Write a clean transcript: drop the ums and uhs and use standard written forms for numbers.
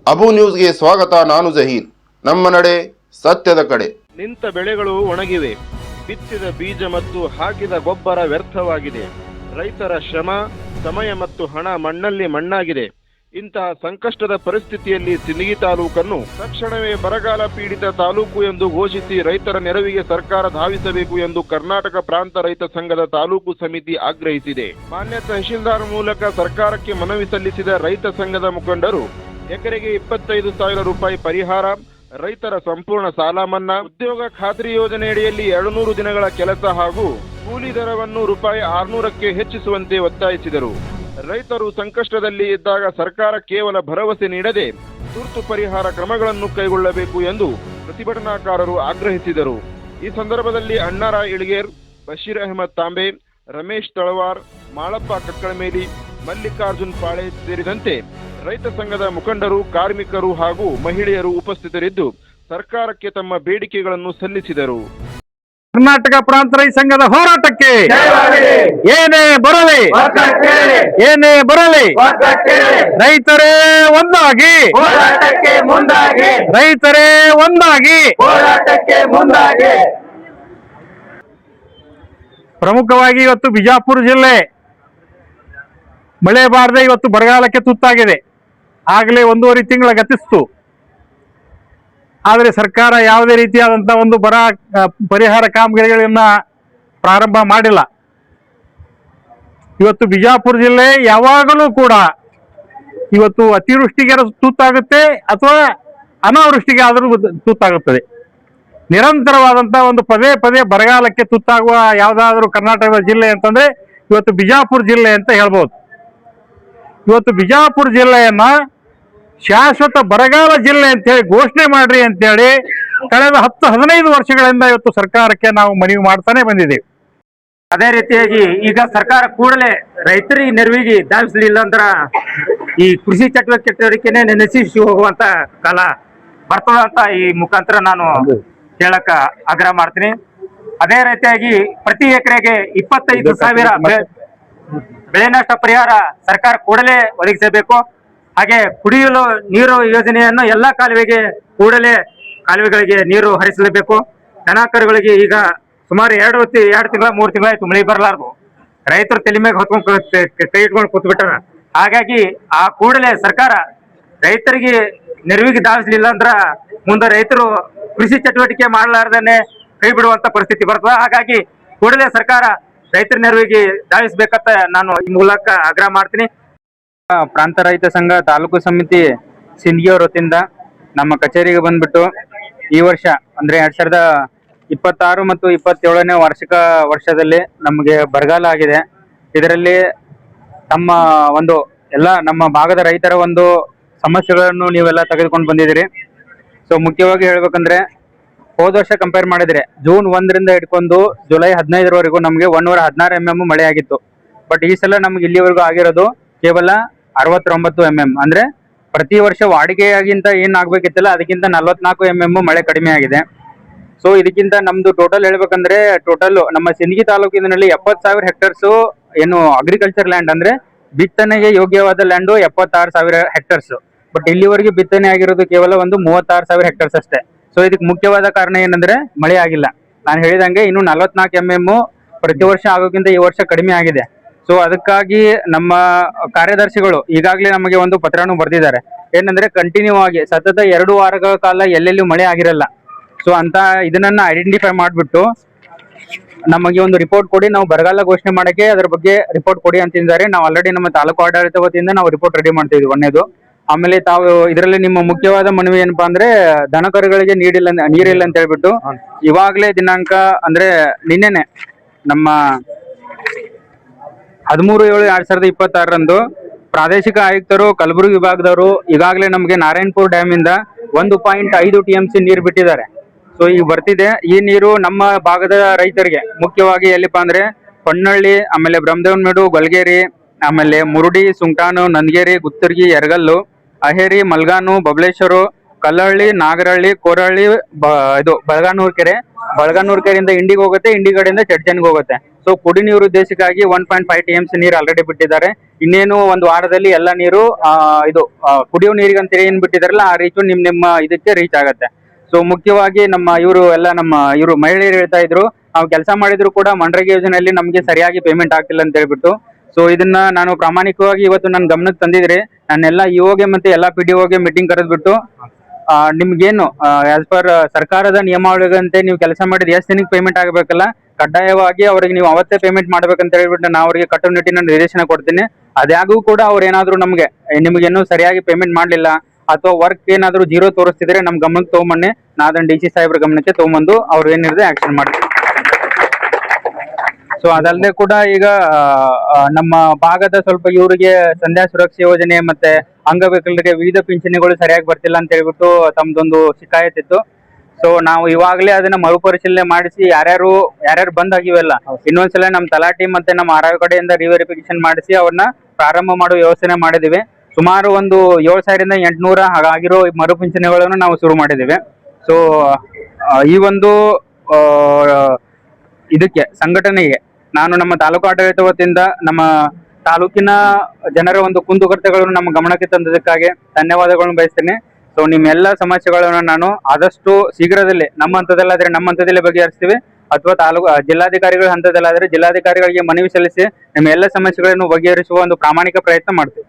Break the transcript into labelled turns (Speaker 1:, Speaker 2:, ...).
Speaker 1: ಅಬು ನ್ಯೂಸ್ಗೆ ಸ್ವಾಗತ. ನಾನು ಜಹೀರ್. ನಮ್ಮ ನಡೆ ಸತ್ಯದ ಕಡೆ.
Speaker 2: ನಿಂತ ಬೆಳೆಗಳು ಒಣಗಿವೆ, ಬಿತ್ತಿದ ಬೀಜ ಮತ್ತು ಹಾಕಿದ ಗೊಬ್ಬರ ವ್ಯರ್ಥವಾಗಿದೆ. ರೈತರ ಶ್ರಮ, ಸಮಯ ಮತ್ತು ಹಣ ಮಣ್ಣಲ್ಲಿ ಮಣ್ಣಾಗಿದೆ. ಇಂತಹ ಸಂಕಷ್ಟದ ಪರಿಸ್ಥಿತಿಯಲ್ಲಿ ಸಿಂದಗಿ ತಾಲೂಕನ್ನು ತಕ್ಷಣವೇ ಬರಗಾಲ ಪೀಡಿತ ತಾಲೂಕು ಎಂದು ಘೋಷಿಸಿ ರೈತರ ನೆರವಿಗೆ ಸರ್ಕಾರ ಧಾವಿಸಬೇಕು ಎಂದು ಕರ್ನಾಟಕ ಪ್ರಾಂತ ರೈತ ಸಂಘದ ತಾಲೂಕು ಸಮಿತಿ ಆಗ್ರಹಿಸಿದೆ. ಮಾನ್ಯ ತಹಶೀಲ್ದಾರ್ ಮೂಲಕ ಸರ್ಕಾರಕ್ಕೆ ಮನವಿ ಸಲ್ಲಿಸಿದ ರೈತ ಸಂಘದ ಮುಖಂಡರು ಎಕರೆಗೆ 25,000 ರೂಪಾಯಿ ಪರಿಹಾರ, ರೈತರ ಸಂಪೂರ್ಣ ಸಾಲ ಮನ್ನಾ, ಉದ್ಯೋಗ ಖಾತ್ರಿ ಯೋಜನೆಯಡಿಯಲ್ಲಿ 200 ದಿನಗಳ ಕೆಲಸ ಹಾಗೂ ಕೂಲಿ ದರವನ್ನು ರೂಪಾಯಿ 600ಕ್ಕೆ ಹೆಚ್ಚಿಸುವಂತೆ ಒತ್ತಾಯಿಸಿದರು. ರೈತರು ಸಂಕಷ್ಟದಲ್ಲಿ ಇದ್ದಾಗ ಸರ್ಕಾರ ಕೇವಲ ಭರವಸೆ ನೀಡದೆ ತುರ್ತು ಪರಿಹಾರ ಕ್ರಮಗಳನ್ನು ಕೈಗೊಳ್ಳಬೇಕು ಎಂದು ಪ್ರತಿಭಟನಾಕಾರರು ಆಗ್ರಹಿಸಿದರು. ಈ ಸಂದರ್ಭದಲ್ಲಿ ಅಣ್ಣಾರ ಇಳಗೇರ್, ಬಶೀರ್ ಅಹಮದ್ ತಾಂಬೆ, ರಮೇಶ್ ತಳವಾರ್, ಮಾಳಪ್ಪ ಕಕ್ಕಳಮೇಲಿ, ಮಲ್ಲಿಕಾರ್ಜುನ್ ಪಾಳೆ ಸೇರಿದಂತೆ ರೈತ ಸಂಘದ ಮುಖಂಡರು, ಕಾರ್ಮಿಕರು ಹಾಗೂ ಮಹಿಳೆಯರು ಉಪಸ್ಥಿತರಿದ್ದು ಸರ್ಕಾರಕ್ಕೆ ತಮ್ಮ ಬೇಡಿಕೆಗಳನ್ನು ಸಲ್ಲಿಸಿದರು.
Speaker 3: ಕರ್ನಾಟಕ ಪ್ರಾಂತ ರೈತ ಸಂಘದ ಹೋರಾಟಕ್ಕೆ ಏನೇ ಬರಲಿ ರೈತರೇ ಒಂದಾಗಿ, ರೈತರೇ ಒಂದಾಗಿ. ಪ್ರಮುಖವಾಗಿ ಇವತ್ತು ಬಿಜಾಪುರ ಜಿಲ್ಲೆ ಮಳೆ ಬಾರದೆ ಇವತ್ತು ಬರಗಾಲಕ್ಕೆ ತುತ್ತಾಗಿದೆ. ಆಗಲೇ 1.5 ತಿಂಗಳ ಗತಿಸ್ತು. ಆದರೆ ಸರ್ಕಾರ ಯಾವುದೇ ರೀತಿಯಾದಂತಹ ಒಂದು ಪರಿಹಾರ ಕಾಮಗಾರಿಗಳನ್ನ ಪ್ರಾರಂಭ ಮಾಡಿಲ್ಲ. ಇವತ್ತು ಬಿಜಾಪುರ ಜಿಲ್ಲೆ ಯಾವಾಗಲೂ ಕೂಡ ಇವತ್ತು ಅತಿವೃಷ್ಟಿಗೆ ತುತ್ತಾಗುತ್ತೆ ಅಥವಾ ಅನಾವೃಷ್ಟಿಗೆ ಆದರೂ ತುತ್ತಾಗುತ್ತದೆ. ನಿರಂತರವಾದಂತಹ ಒಂದು ಪದೇ ಪದೇ ಬರಗಾಲಕ್ಕೆ ತುತ್ತಾಗುವ ಯಾವುದಾದ್ರೂ ಕರ್ನಾಟಕದ ಜಿಲ್ಲೆ ಅಂತಂದ್ರೆ ಇವತ್ತು ಬಿಜಾಪುರ ಜಿಲ್ಲೆ ಅಂತ ಹೇಳ್ಬೋದು. ಇವತ್ತು ಬಿಜಾಪುರ ಜಿಲ್ಲೆಯನ್ನ ಶಾಶ್ವತ ಬರಗಾಲ ಜಿಲ್ಲೆ ಅಂತ ಹೇಳಿ ಘೋಷಣೆ ಮಾಡ್ರಿ ಅಂತೇಳಿ ಕಳೆದ 10-15 ವರ್ಷಗಳಿಂದ ಇವತ್ತು ಸರ್ಕಾರಕ್ಕೆ ನಾವು ಮನವಿ ಮಾಡ್ತಾನೆ ಬಂದಿದ್ದೇವೆ.
Speaker 4: ಅದೇ ರೀತಿಯಾಗಿ ಈಗ ಸರ್ಕಾರ ಕೂಡಲೇ ರೈತರಿಗೆ ನೆರವಿಗೆ ಧಾವಿಸಲಿಲ್ಲ ಅಂದ್ರ ಈ ಕೃಷಿ ಚಟುವಟಿಕೆನೆ ನಶಿಸಿ ಹೋಗುವಂತ ಕಾಲ ಬರ್ತದ ಅಂತ ಈ ಮುಖಾಂತರ ನಾನು ಹೇಳಕ ಆಗ್ರಹ ಮಾಡ್ತೀನಿ. ಅದೇ ರೀತಿಯಾಗಿ ಪ್ರತಿ ಎಕರೆಗೆ 25,000 ಬೆಳೆ ನಷ್ಟ ಪರಿಹಾರ ಸರ್ಕಾರ ಕೂಡಲೇ ಒದಗಿಸಬೇಕು. ಹಾಗೆ ಕುಡಿಯಲು ನೀರು ಯೋಜನೆಯನ್ನು ಎಲ್ಲಾ ಕಾಲುವೆಗಳಿಗೆ ನೀರು ಹರಿಸಲೇಬೇಕು. ದನಕರುಗಳಿಗೆ ಈಗ ಸುಮಾರು 2 ತಿಂಗಳ 3 ತಿಂಗಳಾಯ್ತು ಮಳೆ ಬರಲಾರ್ದು. ರೈತರು ತಲೆ ಮೇಲೆ ಹೊತ್ಕೊಂಡು ಕೈ ಇಟ್ಕೊಂಡು ಕೂತ್ ಬಿಟ್ಟಾರ. ಹಾಗಾಗಿ ಆ ಕೂಡಲೇ ಸರ್ಕಾರ ರೈತರಿಗೆ ನೆರವಿಗೆ ಧಾವಿಸಲಿಲ್ಲ ಅಂದ್ರ ಮುಂದೆ ರೈತರು ಕೃಷಿ ಚಟುವಟಿಕೆ ಮಾಡಲಾರ್ದೇನೆ ಕೈ ಬಿಡುವಂತ ಪರಿಸ್ಥಿತಿ ಬರ್ತದ. ಹಾಗಾಗಿ ಕೂಡಲೇ ಸರ್ಕಾರ ರೈತರ ನೆರವಿಗೆ ಧಾವಿಸಬೇಕಂತ ನಾನು ಈ ಮೂಲಕ ಆಗ್ರಹ ಮಾಡ್ತೀನಿ.
Speaker 5: ಪ್ರಾಂತ ರೈತ ಸಂಘ ತಾಲೂಕು ಸಮಿತಿ ಸಿಂದಗಿ ಅವರ ವತಿಯಿಂದ ನಮ್ಮ ಕಚೇರಿಗೆ ಬಂದ್ಬಿಟ್ಟು ಈ ವರ್ಷ ಅಂದ್ರೆ 2026 ಮತ್ತು 27ನೇ ವರ್ಷದಲ್ಲಿ ನಮಗೆ ಬರಗಾಲ ಆಗಿದೆ. ಇದರಲ್ಲಿ ತಮ್ಮ ಒಂದು ನಮ್ಮ ಭಾಗದ ರೈತರ ಒಂದು ಸಮಸ್ಯೆಗಳನ್ನು ನೀವೆಲ್ಲ ತೆಗೆದುಕೊಂಡು ಬಂದಿದ್ದೀರಿ. ಸೊ ಮುಖ್ಯವಾಗಿ ಹೇಳ್ಬೇಕಂದ್ರೆ ಹೋದ ವರ್ಷ ಕಂಪೇರ್ ಮಾಡಿದ್ರೆ ಜೂನ್ 1ರಿಂದ ಹಿಡ್ಕೊಂಡು ಜುಲೈ 15ರವರೆಗೂ ನಮಗೆ 116 mm ಮಳೆ ಆಗಿತ್ತು. ಬಟ್ ಈ ಸಲ ನಮ್ಗೆ ಇಲ್ಲಿವರೆಗೂ ಆಗಿರೋದು ಕೇವಲ 69 mm. ಅಂದ್ರೆ ಪ್ರತಿ ವರ್ಷ ವಾಡಿಕೆಯಾಗಿಂತ ಏನ್ ಆಗ್ಬೇಕಿತ್ತಲ್ಲ ಅದಕ್ಕಿಂತ 44 mm ಮಳೆ ಕಡಿಮೆ ಆಗಿದೆ. ಸೊ ಇದಕ್ಕಿಂತ ನಮ್ದು ಟೋಟಲ್ ಹೇಳ್ಬೇಕಂದ್ರೆ ನಮ್ಮ ಸಿಂದಗಿ ತಾಲೂಕಿನಲ್ಲಿ 70,000 ಹೆಕ್ಟರ್ಸ್ ಏನು ಅಗ್ರಿಕಲ್ಚರ್ ಲ್ಯಾಂಡ್ ಅಂದ್ರೆ ಬಿತ್ತನೆಗೆ ಯೋಗ್ಯವಾದ ಲ್ಯಾಂಡು 76,000 ಹೆಕ್ಟರ್ಸ್. ಬಟ್ ಇಲ್ಲಿವರೆಗೆ ಬಿತ್ತನೆ ಆಗಿರೋದು ಕೇವಲ ಒಂದು 36,000 ಹೆಕ್ಟರ್ಸ್ ಅಷ್ಟೇ. ಸೊ ಇದಕ್ಕೆ ಮುಖ್ಯವಾದ ಕಾರಣ ಏನಂದ್ರೆ ಮಳೆ ಆಗಿಲ್ಲ. ನಾನು ಹೇಳಿದಂಗೆ ಇನ್ನು 44 mm ಪ್ರತಿ ವರ್ಷ ಆಗೋಕ್ಕಿಂತ ಈ ವರ್ಷ ಕಡಿಮೆ ಆಗಿದೆ. ಸೊ ಅದಕ್ಕಾಗಿ ನಮ್ಮ ಕಾರ್ಯದರ್ಶಿಗಳು ಈಗಾಗಲೇ ನಮಗೆ ಒಂದು ಪತ್ರವನ್ನು ಬರೆದಿದ್ದಾರೆ. ಏನಂದ್ರೆ ಕಂಟಿನ್ಯೂ ಆಗಿ ಸತತ 2 ವಾರಗಳ ಕಾಲ ಎಲ್ಲೆಲ್ಲೂ ಮಳೆ ಆಗಿರಲ್ಲ. ಸೊ ಅಂತ ಇದನ್ನ ಐಡೆಂಟಿಫೈ ಮಾಡಿಬಿಟ್ಟು ನಮಗೆ ಒಂದು ರಿಪೋರ್ಟ್ ಕೊಡಿ, ನಾವು ಬರಗಾಲ ಘೋಷಣೆ ಮಾಡಕ್ಕೆ ಅದ್ರ ಬಗ್ಗೆ ರಿಪೋರ್ಟ್ ಕೊಡಿ ಅಂತಿದ್ದಾರೆ. ನಾವು ಆಲ್ರೆಡಿ ನಮ್ಮ ತಾಲೂಕು ಆಡಳಿತ ವತಿಯಿಂದ ನಾವು ರಿಪೋರ್ಟ್ ರೆಡಿ ಮಾಡ್ತಿದ್ವಿ. ಒಂದೇದು. ಆಮೇಲೆ ತಾವು ಇದರಲ್ಲಿ ನಿಮ್ಮ ಮುಖ್ಯವಾದ ಮನವಿ ಏನಪ್ಪಾ ಅಂದ್ರೆ ದನಕರುಗಳಿಗೆ ನೀರಿಲ್ಲ ಅಂತ ಹೇಳ್ಬಿಟ್ಟು ಇವಾಗಲೇ ದಿನಾಂಕ ಅಂದ್ರೆ ನಿನ್ನೆನೆ ನಮ್ಮ 13/7/2026ರಂದು ಪ್ರಾದೇಶಿಕ ಆಯುಕ್ತರು ಕಲಬುರಗಿ ವಿಭಾಗದವರು ಈಗಾಗಲೇ ನಮಗೆ ನಾರಾಯಣಪುರ ಡ್ಯಾಮ್ ಇಂದ 1.5 TMC ನೀರು ಬಿಟ್ಟಿದ್ದಾರೆ. ಸೊ ಈಗ ಬರ್ತಿದೆ ಈ ನೀರು ನಮ್ಮ ಭಾಗದ ರೈತರಿಗೆ ಮುಖ್ಯವಾಗಿ ಎಲ್ಲಿಪ್ಪ ಅಂದ್ರೆ ಹೊನ್ನಳ್ಳಿ, ಆಮೇಲೆ ಬ್ರಹ್ಮದೇವನಮೇಡು, ಗೊಲ್ಗೇರಿ, ಆಮೇಲೆ ಮುರುಡಿ, ಸುಂಟಾನು, ನಂದಗೇರಿ, ಗುತ್ತರ್ಗಿ, ಯರಗಲ್ಲು, ಅಹೇರಿ, ಮಲ್ಗಾನು, ಬಬಲೇಶ್ವರು, ಕಲ್ಲಹಳ್ಳಿ, ನಾಗರಹಳ್ಳಿ, ಕೋರಹಳ್ಳಿ, ಇದು ಬಳಗಾನೂರ್ ಕೆರೆಯಿಂದ ಇಂಡಿಗೆ ಹೋಗುತ್ತೆ, ಇಂಡಿ ಕಡೆಯಿಂದ ಚಡ್ಚನ್ಗೆ ಹೋಗುತ್ತೆ. ಸೊ ಸೊ ಕುಡಿ ನೀರು ಉದ್ದೇಶಕ್ಕಾಗಿ 1.5 TMC ನೀರು ಆಲ್ರೆಡಿ ಬಿಟ್ಟಿದ್ದಾರೆ. ಇನ್ನೇನು ಒಂದು ವಾರದಲ್ಲಿ ಎಲ್ಲ ನೀರು ಕುಡಿಯೋ ನೀರಿಗೆ ಅಂತ ಏನ್ ಬಿಟ್ಟಿದಾರಲ್ಲ ಆ ರೀಚು ನಿಮ್ಮ ಇದಕ್ಕೆ ರೀಚ್ ಆಗತ್ತೆ. ಸೊ ಮುಖ್ಯವಾಗಿ ಇವರು ಮಹಿಳೆಯರು ಹೇಳ್ತಾ ಇದ್ರು, ನಾವು ಕೆಲಸ ಮಾಡಿದ್ರು ಕೂಡ ಮನ್ರೇಗಾ ಯೋಜನೆಯಲ್ಲಿ ನಮಗೆ ಸರಿಯಾಗಿ ಪೇಮೆಂಟ್ ಆಗ್ತಿಲ್ಲ ಅಂತ ಹೇಳ್ಬಿಟ್ಟು. ಸೊ ಇದನ್ನ ನಾನು ಪ್ರಾಮಾಣಿಕವಾಗಿ ಇವತ್ತು ನನ್ನ ಗಮನಕ್ಕೆ ತಂದಿದ್ರೆ ನಾನೆಲ್ಲ ಇಒಗೆ ಮತ್ತೆ ಎಲ್ಲ PDOಗೆ ಮೀಟಿಂಗ್ ಕರೆದ್ಬಿಟ್ಟು ನಿಮ್ಗೇನು ಆಸ್ ಪರ್ ಸರ್ಕಾರದ ನಿಯಮಾವಳಿಗಂತೆ ನೀವು ಕೆಲಸ ಮಾಡಿದ ಎಷ್ಟು ದಿನಕ್ಕೆ ಪೇಮೆಂಟ್ ಆಗಬೇಕಲ್ಲ ಕಡ್ಡಾಯವಾಗಿ ಅವ್ರಿಗೆ ನೀವು ಅವತ್ತೇ ಪೇಮೆಂಟ್ ಮಾಡ್ಬೇಕಂತ ಹೇಳ್ಬಿಟ್ಟು ನಾವು ಅವರಿಗೆ ಕಟ್ಟುನಿಟ್ಟಿನ ನಿರ್ದೇಶನ ಕೊಡ್ತೀನಿ. ಅದ್ಯಾಗೂ ಕೂಡ ಅವ್ರು ಏನಾದ್ರು ನಿಮಗೇನು ಸರಿಯಾಗಿ ಪೇಮೆಂಟ್ ಮಾಡ್ಲಿಲ್ಲ ಅಥವಾ ವರ್ಕ್ ಏನಾದ್ರು ಜೀರೋ ತೋರಿಸ್ತಿದ್ರೆ ನಮ್ ಗಮನಕ್ಕೆ ತಗೊಂಬನ್ನಿ, ನಾ ಅದನ್ನ DC ಸಾಹೇಬ್ರ ಗಮನಕ್ಕೆ ತಗೊಂಬಂದು ಅವ್ರು ಏನಿದೆ ಆಕ್ಷನ್ ಮಾಡ್ತೀವಿ. ಸೊ ಅದಲ್ಲದೆ ಕೂಡ ಈಗ ನಮ್ಮ ಭಾಗದ ಸ್ವಲ್ಪ ಇವರಿಗೆ ಸಂಧ್ಯಾ ಸುರಕ್ಷಾ ಯೋಜನೆ ಮತ್ತೆ ಅಂಗವಿಕಲರಿಗೆ ವಿವಿಧ ಪಿಂಚಣಿಗಳು ಸರಿಯಾಗಿ ಬರ್ತಿಲ್ಲ ಅಂತ ಹೇಳ್ಬಿಟ್ಟು ತಮ್ದೊಂದು ಶಿಕಾಯತ್ ಇತ್ತು. ಸೊ ನಾವು ಇವಾಗಲೇ ಅದನ್ನ ಮರುಪರಿಶೀಲನೆ ಮಾಡಿಸಿ ಯಾರ್ಯಾರು ಬಂದ್ ಆಗಿವೆಲ್ಲ ಇನ್ನೊಂದ್ಸಲ ನಮ್ಮ ತಲಾಟಿ ಮತ್ತೆ ನಮ್ಮ RIO ಕಡೆಯಿಂದ ರಿವೆರಿಫಿಕೇಶನ್ ಮಾಡಿಸಿ ಅವ್ರನ್ನ ಪ್ರಾರಂಭ ಮಾಡುವ ವ್ಯವಸ್ಥೆ ಮಾಡಿದಿವಿ. ಸುಮಾರು ಒಂದು 7,800 ಆಗಿರೋ ಮರುಪಿಂಚಣಿಗಳನ್ನು ನಾವು ಶುರು ಮಾಡಿದ್ದೇವೆ. ಸೊ ಈ ಒಂದು ಇದಕ್ಕೆ ಸಂಘಟನೆಗೆ ನಾನು ನಮ್ಮ ತಾಲೂಕು ಆಡಳಿತ ವತಿಯಿಂದ ನಮ್ಮ ತಾಲೂಕಿನ ಜನರ ಒಂದು ಕುಂದುಕೊರತೆಗಳನ್ನು ನಮ್ಮ ಗಮನಕ್ಕೆ ತಂದದಕ್ಕಾಗಿ ಧನ್ಯವಾದಗಳನ್ನು ಬಯಸ್ತೇನೆ. ಸೊ ನಿಮ್ಮೆಲ್ಲ ಸಮಸ್ಯೆಗಳನ್ನು ನಾನು ಆದಷ್ಟು ಶೀಘ್ರದಲ್ಲೇ ನಮ್ಮ ಹಂತದಲ್ಲೇ ಬಗೆಹರಿಸ್ತೀವಿ, ಅಥವಾ ಜಿಲ್ಲಾಧಿಕಾರಿಗಳ ಹಂತದಲ್ಲಾದ್ರೆ ಜಿಲ್ಲಾಧಿಕಾರಿಗಳಿಗೆ ಮನವಿ ಸಲ್ಲಿಸಿ ನಿಮ್ಮ ಎಲ್ಲ ಸಮಸ್ಯೆಗಳನ್ನು ಬಗೆಹರಿಸುವ ಒಂದು ಪ್ರಾಮಾಣಿಕ ಪ್ರಯತ್ನ ಮಾಡ್ತೀವಿ.